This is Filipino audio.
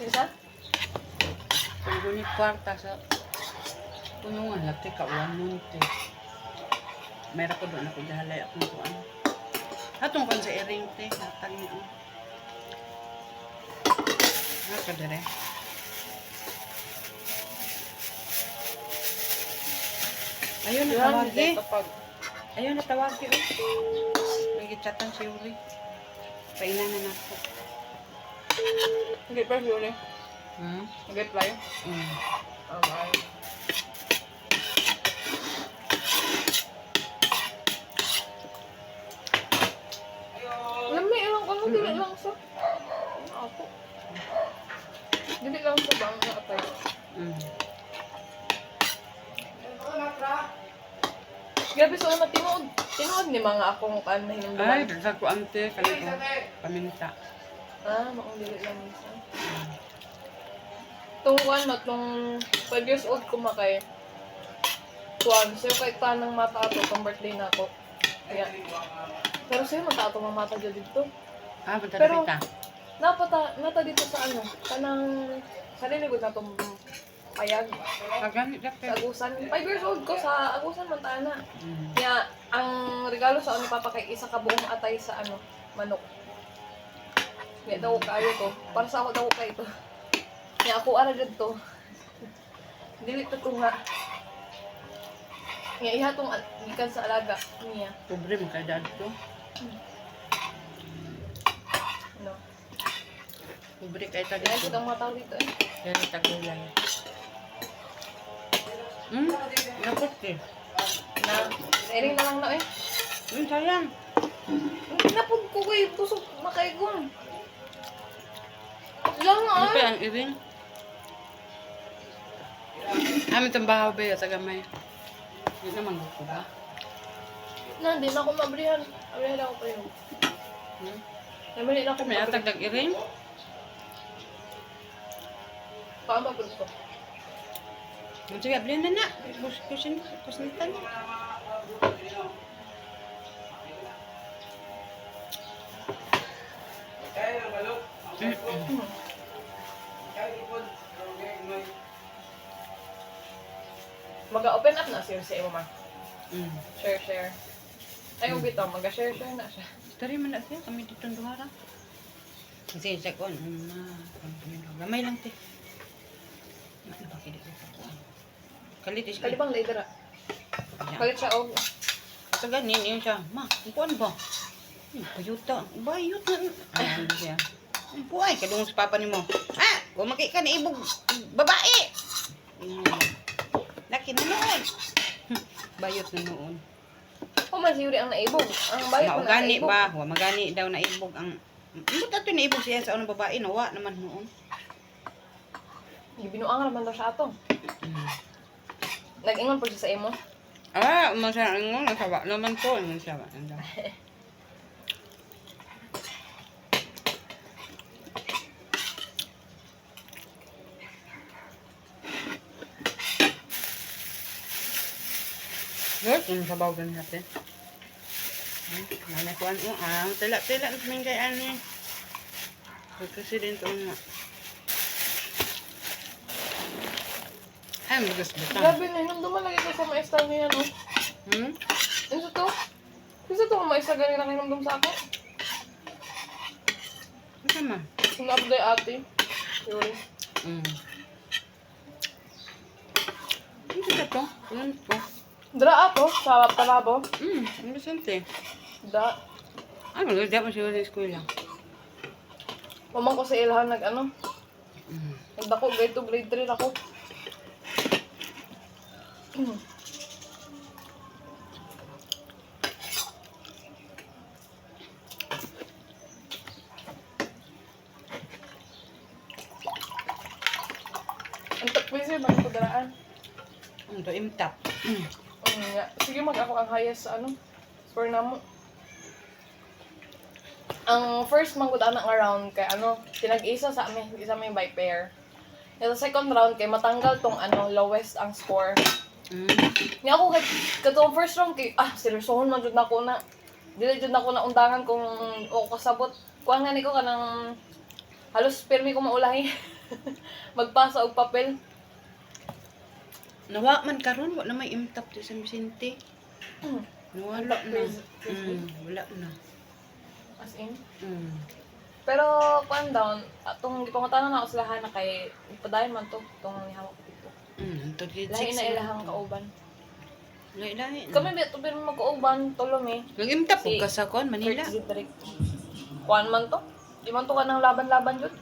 isa? Paggunit kwarta sa tunungan, lati ka uwan munti. Mayra ko doon ako dahalay akong kuwan. Hatong kan sa iring te, hatang niyo. Naka dire. Ayun na tawagi. Ayun na tawagi. May chatan si Uri. Painan na nako. Hindi pa yun eh. Nag-reply? Bye. Lami lang ko, dili lang sa... Ako. Dili lang sa bang na atay. Grabe sa una, tinuod ni mga akong hinumduman. Ay, sa ko ante, kalito. Paminta. Maong dili lang isa. Tungkuan mo, itong 5 years old kumakay. Kuwan, sa'yo kahit tanang mata ato, itong birthday na ako. Kaya, pero sa'yo mata ato, mamata dyan dito. Pero, ka. Nata dito sa ano, kanang, sa liligod na itong payag. Kaganit na Sa Agusan. 5 years old ko, sa Agusan man tayo na. Kaya, ang regalo sa ni Papa kay isa ka buong atay sa ano, manok. Kaya daw kayo to. Para sa ako daw kayo to. Kaya ako ara dito. Dili to ko nga. Nga ihatong gikan sa alaga niya. Pobre mo kay dad to. No. Pobre kay ta Kaya dito. ito mga tao dito eh. Pero tagulay. Napot eh. Na, airing na lang na eh. Sayang. Napod ko kay pusok makaigong. Lang nga Ano eh. ang iring? Amin itong bahaw ba yun sa gamay? Hindi naman gusto ba? Na, di na ako mabrihan. Abrihan ako pa yun. Namali na ako May atag dag iring? Paano ba ko? Sige, ablihan na na. Kusnitan. Mag-open up na siya sa iyo, ma. Mm. Share. Ay, ubito. Mag-share na siya. Dari man na siya. Kami dito duhara. Kasi check on. Gamay lang te. Ano ba kaya dito? Kalit is Kalibang later ah. Kalit siya, og. Sa ganin yun siya. Ma, ang kuwan ba? Bayuta. Bayut na. Ano siya? Ang buhay. Kadung sa papa ni mo. Kung makik ka na ibog babae. Laki na noon. Bayot na noon. Masiyuri ang naibog. Ang bayot ko na Maugani naibog. ba? Magani daw na ibog ang... Ba't ito naibog siya sa unang babae? Nawa naman noon. Gibinuang naman daw siya ato. Nag-ingon po siya sa imo. Masarap nga. Nasawa naman ko. Nasawa naman. Good, yung sabaw din natin. Nanakuan mo, tila-tila na kaming kay ani. Kasi din ito nga. Ay, magas ba ito? Grabe na, hinumduman lagi ko sa maestal niya, no? Ano to? Kasi ito kung maestal galing na hinumdum sa ako. Ano ka ma? Yung upday ate. Yuri. Ano ka ito? Ano ko? Dra ato, sa palabo. Ang basante. Da. Ano, di mo siya sa eskwela. Mamang ko sa ilhan nag-ano. Nagdako, grade 2, grade 3 ako. Ang tapwisi, bakit ko daraan? Ang to, imtap. Sige, mag-ako ang highest sa ano, score na mo. Ang first manggod anang round kay ano, tinag-isa sa amin, isa may by pair. Yung second round kay matanggal tong ano, lowest ang score. Nga ako kay katong first round kay seryosohon man jud nako na. Dili jud nako na undangan kung o kasabot. Kuan nga niko kanang halos permi ko maulahi. Magpasa og papel. Nawa man karon wala may imtap di San Vicente. Wala na. Wala na. As in. Mm. Pero, kuan down, atong gipangutan na ako sa lahan na kay ipadayon man to, itong hawak dito. Ito grade 6. Lahi na ilahang kauban. Lahi. Kami ito pero magkauban, tulong eh. Nag-imtap Si ka sa kon Manila. Kurt Zidrick. Kuan man to? Di man to ka ng laban-laban yun.